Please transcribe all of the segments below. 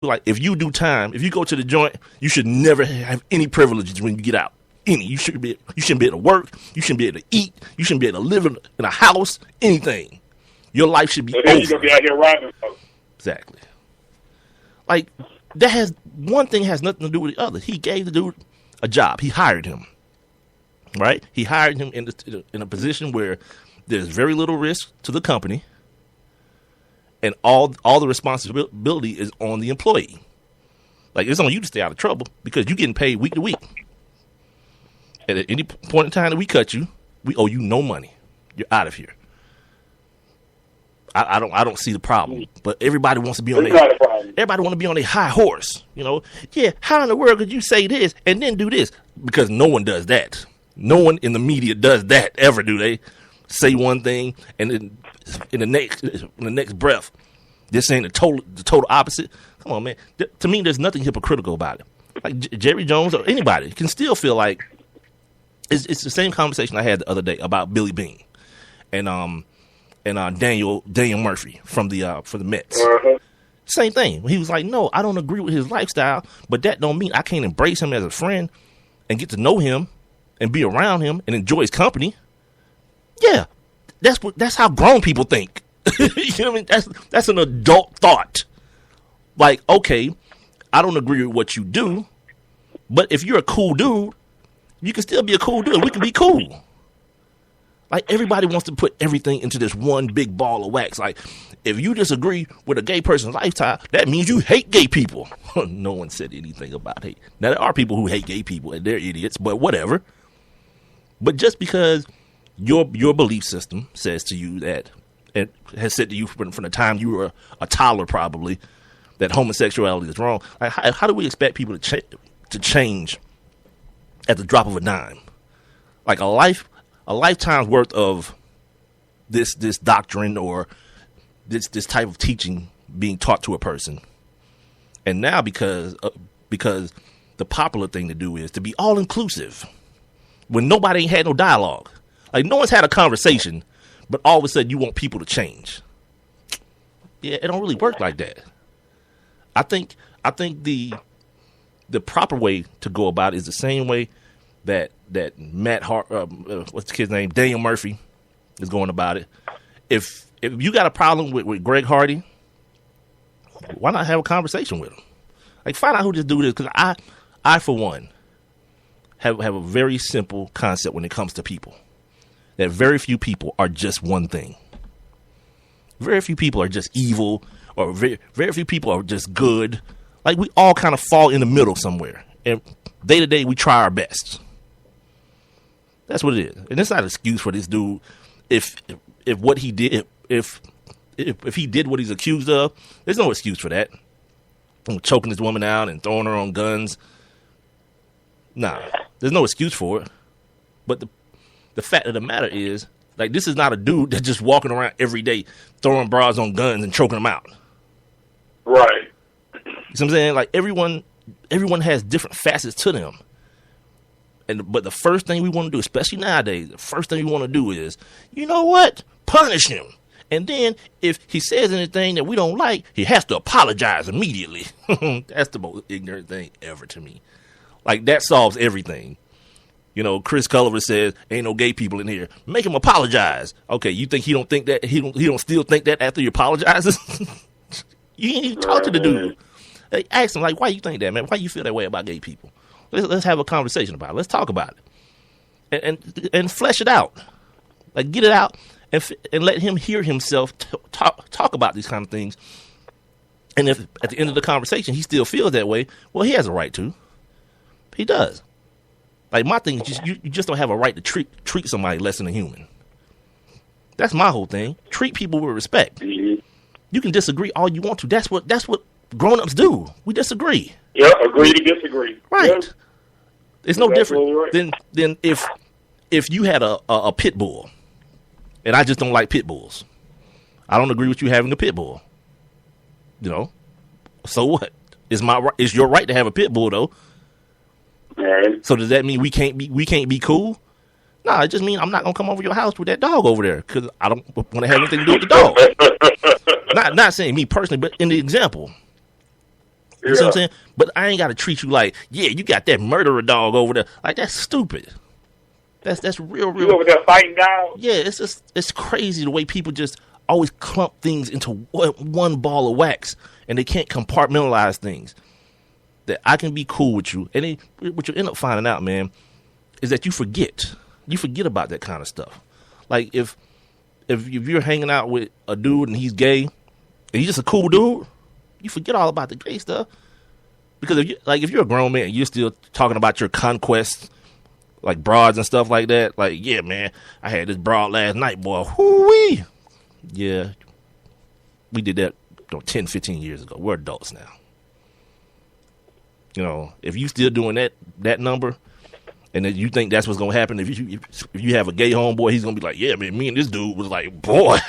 like if you do time, if you go to the joint, you should never have any privileges when you get out. You shouldn't be able to work. You shouldn't be able to eat. You shouldn't be able to live in a house. Anything. Your life should be over. You're gonna be out here riding. Exactly. Like that has one thing has nothing to do with the other. He gave the dude a job. He hired him. Right? He hired him in a position where there's very little risk to the company, and all the responsibility is on the employee. Like it's on you to stay out of trouble because you're getting paid week to week. At any point in time that we cut you, we owe you no money. You're out of here. I don't see the problem, but everybody wants to be on everybody want to be on a high horse. You know, yeah. How in the world could you say this and then do this? Because no one does that. No one in the media does that ever, do they? Say one thing and then in the next breath, they're saying the total opposite. Come on, man. To me, there's nothing hypocritical about it. Like Jerry Jones or anybody can still feel like it's the same conversation I had the other day about Billy Beane and Daniel Murphy for the Mets. Uh-huh. Same thing. He was like, no, I don't agree with his lifestyle, but that don't mean I can't embrace him as a friend and get to know him and be around him and enjoy his company. Yeah, that's how grown people think. You know what I mean? That's an adult thought. Like, okay, I don't agree with what you do, but if you're a cool dude, you can still be a cool dude. We can be cool. Like, everybody wants to put everything into this one big ball of wax. Like, if you disagree with a gay person's lifestyle, that means you hate gay people. No one said anything about hate. Now, there are people who hate gay people, and they're idiots, but whatever. But just because your belief system says to you that, and has said to you from the time you were a toddler probably, that homosexuality is wrong, like, how do we expect people to change at the drop of a dime? Like a lifetime's worth of this doctrine or this type of teaching being taught to a person, and now because the popular thing to do is to be all inclusive when nobody ain't had no dialogue. Like no one's had a conversation, but all of a sudden you want people to change. Yeah, it don't really work like that. I think the proper way to go about it is the same way that Matt Hart, what's the kid's name, Daniel Murphy, is going about it. If you got a problem with Greg Hardy, why not have a conversation with him? Like find out who this dude is, because I for one have a very simple concept when it comes to people. That very few people are just one thing. Very few people are just evil, or very few people are just good. Like we all kind of fall in the middle somewhere, and day to day we try our best. That's what it is, and it's not an excuse for this dude. If what he did, if he did what he's accused of, there's no excuse for that. Choking this woman out and throwing her on guns. Nah, there's no excuse for it. But the fact of the matter is, like, this is not a dude that's just walking around every day throwing bras on guns and choking them out. Right. You know what I'm saying? Like, everyone has different facets to them. But the first thing we want to do, especially nowadays, the first thing we want to do is, you know what? Punish him. And then if he says anything that we don't like, he has to apologize immediately. That's the most ignorant thing ever to me. Like, that solves everything. You know, Chris Culliver says, ain't no gay people in here. Make him apologize. Okay, you think he don't think that? He don't still think that after he apologizes? You ain't even talk to the dude. Hey, ask him, like, why you think that, man? Why you feel that way about gay people? Let's have a conversation about it. Let's talk about it. And flesh it out. Like, get it out and let him hear himself talk about these kind of things. And if at the end of the conversation he still feels that way, well, he has a right to. He does. Like, my thing is just you just don't have a right to treat somebody less than a human. That's my whole thing. Treat people with respect. Mm-hmm. You can disagree all you want to. That's what grown-ups do. We disagree. Yeah, agree to disagree. Right. Yeah. It's no different right. than if you had a pit bull, and I just don't like pit bulls. I don't agree with you having a pit bull. You know, so what? It's your right to have a pit bull, though. Right. So does that mean we can't be cool? Nah, it just means I'm not gonna come over your house with that dog over there because I don't want to have anything to do with the dog. Not saying me personally, but in the example, You see what I'm saying? But I ain't got to treat you like, yeah, you got that murderer dog over there. Like, that's stupid. That's real. You over there fighting dogs? Yeah, it's crazy the way people just always clump things into one ball of wax, and they can't compartmentalize things. That I can be cool with you, and what you end up finding out, man, is that you forget. You forget about that kind of stuff. Like if you're hanging out with a dude and he's gay, and he's just a cool dude, you forget all about the gay stuff. Because if you're a grown man and you're still talking about your conquests, like broads and stuff like that, like, yeah, man, I had this broad last night, boy. Whoo-wee. Yeah, we did that 10, 15 years ago. We're adults now. You know, if you still doing that number, and then you think that's what's gonna happen, if you have a gay homeboy, he's gonna be like, yeah, man, me and this dude was like, boy,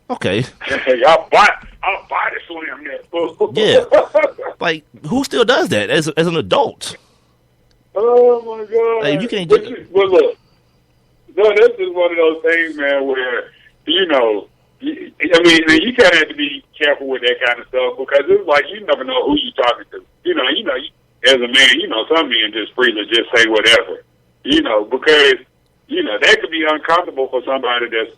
okay. I'll body slam that fool. Yeah, like who still does that as an adult? Oh my God! Like, you can't. Well, look, no, this is one of those things, man, where you kind of have to be careful with that kind of stuff because it's like you never know who you're talking to. As a man, some men just freely just say whatever, because that could be uncomfortable for somebody that's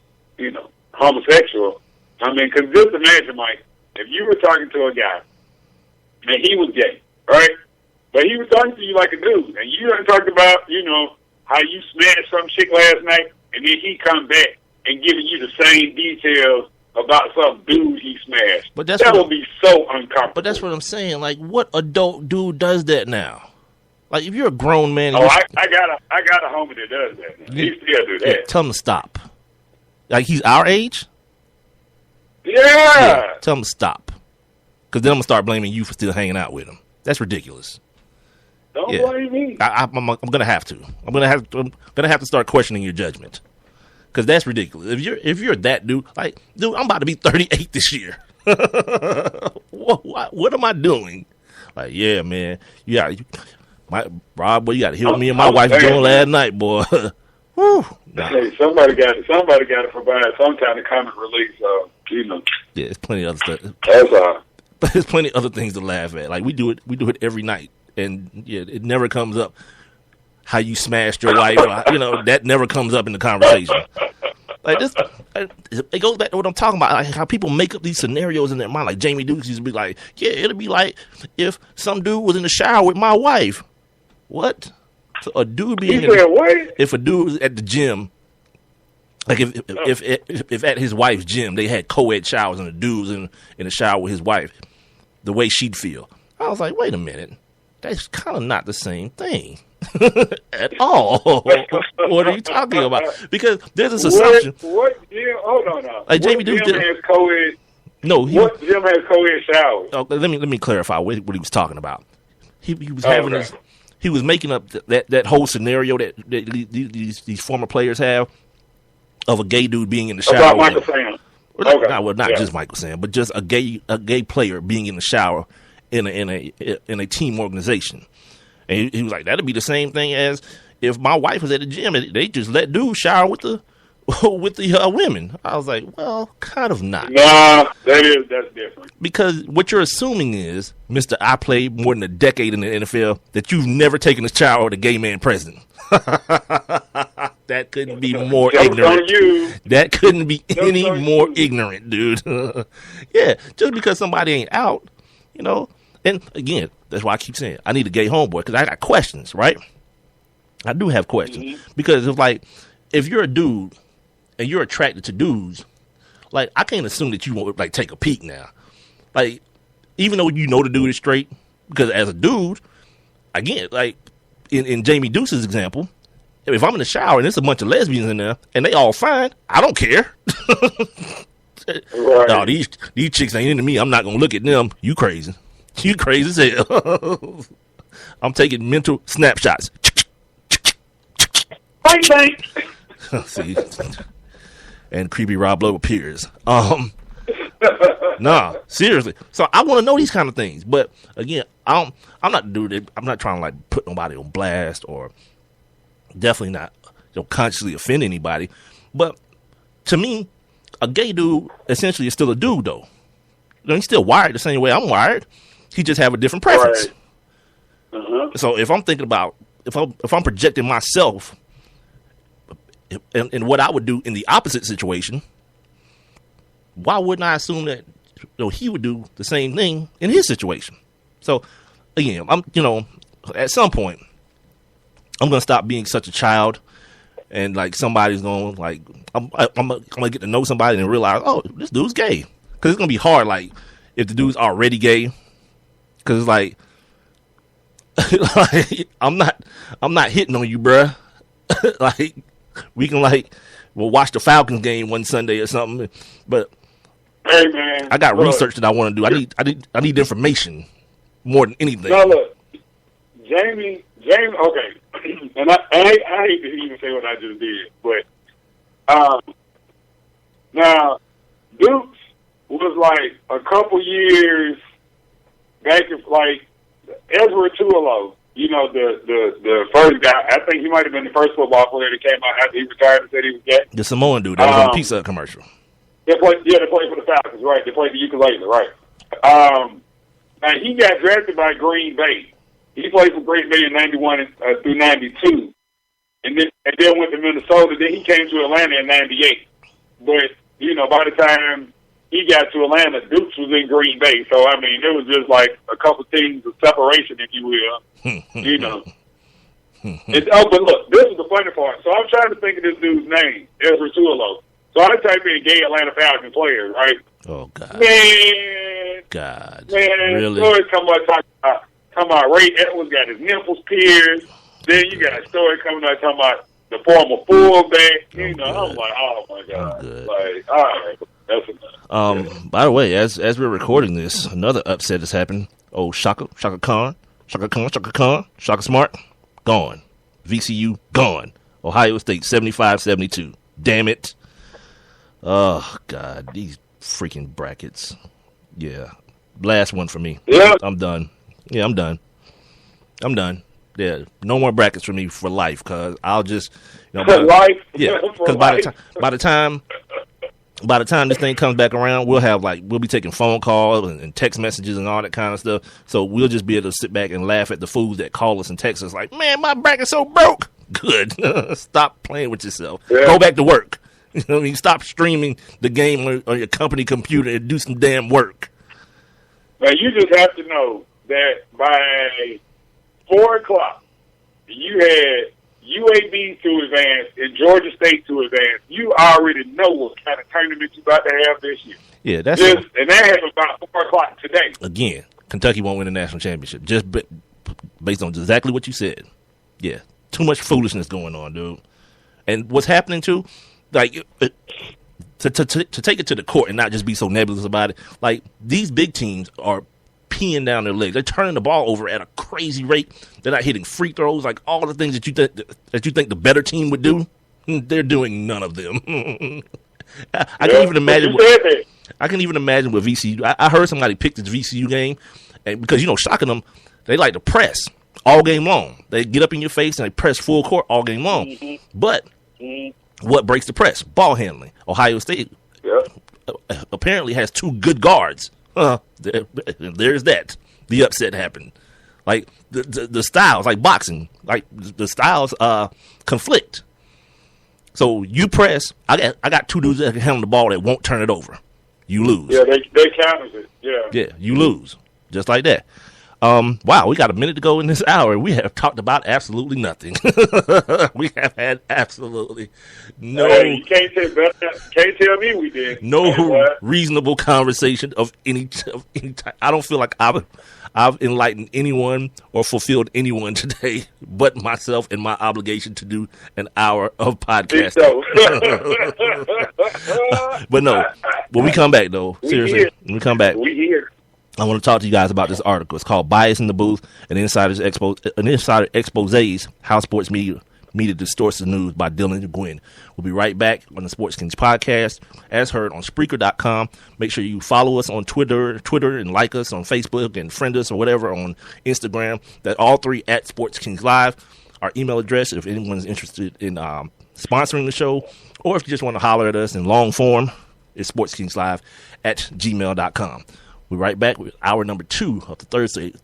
homosexual. I mean, because just imagine, Mike, if you were talking to a guy and he was gay, right? But he was talking to you like a dude, and you done talked about, how you smashed some chick last night, and then he come back and giving you the same details about some dude he smashed. But that would be so uncomfortable. But that's what I'm saying. Like, what adult dude does that now? Like, if you're a grown man, I got a homie that does that. He still do that. Yeah, tell him to stop. Like, he's our age. Yeah. Tell him to stop. Because then I'm gonna start blaming you for still hanging out with him. That's ridiculous. Don't blame me. I'm gonna have to. I'm gonna have to start questioning your judgment. Because that's ridiculous. If you're that dude, like, dude, I'm about to be 38 this year. What am I doing? Like, yeah, man, Rob, boy, you got to hear me and my wife doing last night, boy. Whew. Nah. Hey, somebody got to provide some kind of comic relief. Yeah, there's plenty of other stuff. That's all. But there's plenty of other things to laugh at. Like, we do it every night, and yeah, it never comes up. How you smashed your wife, that never comes up in the conversation. Like this, it goes back to what I'm talking about. Like how people make up these scenarios in their mind. Like Jamie Dukes used to be like, "Yeah, it'll be like if some dude was in the shower with my wife." What? So a dude being if a dude was at the gym, like if at his wife's gym they had co-ed showers and the dude's in the shower with his wife, the way she'd feel. I was like, wait a minute, that's kind of not the same thing. At all. What are you talking about? Because there's this assumption. What gym? Hold on now. Like Jamie Dukes has co-ed. No, what gym has co-ed showers? Okay, let me clarify what he was talking about. He was having this. He was making up that whole scenario that these former players have of a gay dude being in the shower. About Michael Sam. Not just Michael Sam, but just a gay player being in the shower in a team organization. And he was like, that'd be the same thing as if my wife was at the gym and they just let dudes shower with the women. I was like, well, kind of not. Nah, that's different. Because what you're assuming is, Mr. I played more than a decade in the NFL, that you've never taken a shower with a gay man present. That couldn't be more ignorant. That couldn't be any more ignorant, dude. Yeah, just because somebody ain't out, And again, that's why I keep saying I need a gay homeboy because I got questions, right? I do have questions. Mm-hmm. Because if you're a dude and you're attracted to dudes, like I can't assume that you won't take a peek now. Like, even though the dude is straight, because as a dude, again, like in Jamie Deuce's example, if I'm in the shower and there's a bunch of lesbians in there and they all fine, I don't care. Right. No, these chicks ain't into me. I'm not gonna look at them. You crazy. You crazy as hell. I'm taking mental snapshots. Bang. See, and creepy Rob Lowe appears. Nah, seriously. So I want to know these kind of things, but again, I'm not dude. I'm not trying to put nobody on blast or definitely not consciously offend anybody. But to me, a gay dude essentially is still a dude, though. He's still wired the same way I'm wired. He just have a different preference. Right. Uh-huh. So if I'm thinking about if I'm projecting myself and what I would do in the opposite situation, why wouldn't I assume that he would do the same thing in his situation? So again, at some point I'm gonna stop being such a child, and like somebody's going like I'm gonna get to know somebody and realize, oh, this dude's gay, because it's gonna be hard like if the dude's already gay, because like I'm not hitting on you, bruh. Like we can we'll watch the Falcons game one Sunday or something, but hey man, I got research that I want to do. I need information more than anything. No, look, Jamie, okay, and I hate to even say what I just did, but now Dukes was like a couple years back, like Ezra Tuolo, the first guy. I think he might have been the first football player that came out after he retired and said he was gay. The Samoan dude that was on the Pizza Hut commercial. They played for the Falcons, right? They played the ukulele, right? Now he got drafted by Green Bay. He played for Green Bay in '91 through '92, and then went to Minnesota. Then he came to Atlanta in '98. But by the time he got to Atlanta, Dukes was in Green Bay. So I mean, it was just like a couple things of separation, if you will. But look, this is the funny part. So I'm trying to think of this dude's name, Ezra Tuolo. So I type in gay Atlanta Falcons players, right? Oh God, man, really? Stories come about Ray Edwards got his nipples pierced. Then you got a story coming out talking about the former fullback. I'm like, oh my God, like, all right, that's enough. By the way, as we're recording this, another upset has happened. Oh, Shaka Khan, Shaka Smart, gone. VCU, gone. Ohio State, 75-72. Damn it. Oh, God, these freaking brackets. Yeah. Last one for me. Yeah. I'm done. Yeah, I'm done. Yeah, no more brackets for me for life, because I'll just... life? Yeah, because by the time this thing comes back around, we'll be taking phone calls and text messages and all that kind of stuff. So we'll just be able to sit back and laugh at the fools that call us and text us like, man, my bracket's so broke. Good. Stop playing with yourself. Yeah. Go back to work. Stop streaming the game on your company computer and do some damn work. Now, you just have to know that by 4 o'clock, you had UAB to advance and Georgia State to advance. You already know what kind of tournament you're about to have this year. Yeah, and that happened about 4 o'clock today. Again, Kentucky won't win the national championship, just based on exactly what you said. Yeah, too much foolishness going on, dude. And what's happening, too, like, to take it to the court and not just be so nebulous about it, like, these big teams are peeing down their legs. They're turning the ball over at a crazy rate. They're not hitting free throws, like all the things that you think the better team would do. They're doing none of them. I can even imagine. I can even imagine with VCU. I heard somebody pick this VCU game, and because shocking them, they like to press all game long. They get up in your face and they press full court all game long. Mm-hmm. But what breaks the press? Ball handling. Ohio State apparently has 2 good guards. There's that. The upset happened. Like the styles, like boxing, like the styles conflict. So you press. I got 2 dudes that can handle the ball that won't turn it over. You lose. Yeah, they counters it. Yeah, you lose just like that. Wow, we got a minute to go in this hour. We have talked about absolutely nothing. We have had absolutely no. Hey, you can't tell me we did. No reasonable conversation of any type. I don't feel like I've enlightened anyone or fulfilled anyone today, but myself and my obligation to do an hour of podcasting. But no, when we come back though, seriously, when we come back, we here. I want to talk to you guys about this article. It's called "Bias in the Booth: An insider exposes how sports media distorts the news" by Dylan Gwynn. We'll be right back on the Sports Kings podcast, as heard on Spreaker.com. Make sure you follow us on Twitter, and like us on Facebook, and friend us or whatever on Instagram. That all 3 at Sports Kings Live. Our email address, if anyone's interested in sponsoring the show, or if you just want to holler at us in long form, is sportskingslive@gmail.com. We're right back with hour number 2 of the Thursday